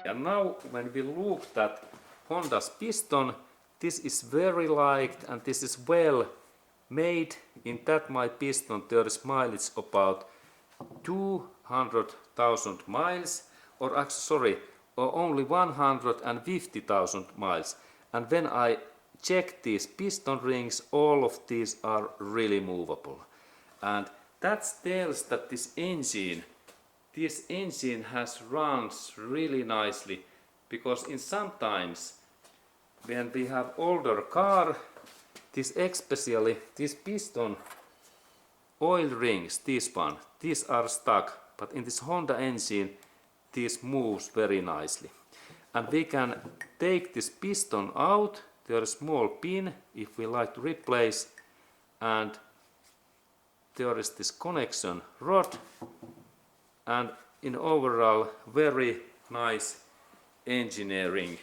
And now when we looked at Honda's piston, this is very liked and this is well made. In that my piston there is mileage about 200,000 miles, or actually sorry, or only 150,000 miles. And when I check these piston rings, all of these are really movable. And that tells that this engine has runs really nicely, because in sometimes when we have older car, especially these piston oil rings, these are stuck, but in this Honda engine this moves very nicely. And we can take this piston out, there is a small pin if we like to replace, and there is this connection rod, and in overall very nice engineering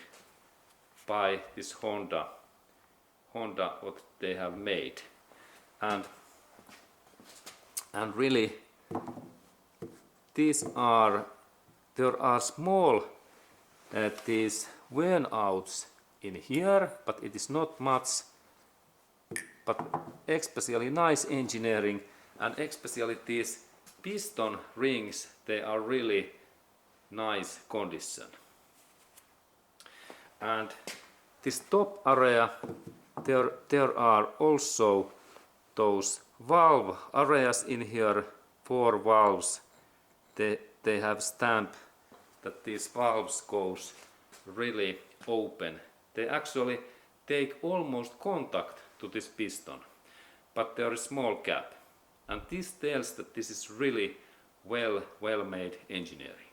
by this Honda what they have made. And really there are small these worn outs in here, but it is not much, but especially nice engineering, and especially these piston rings, they are really nice condition. And this top area, there are also those valve areas in here, 4 valves. They have stamped that these valves goes really open. They actually take almost contact to this piston, but there is small gap. And this tells that this is really well made engineering.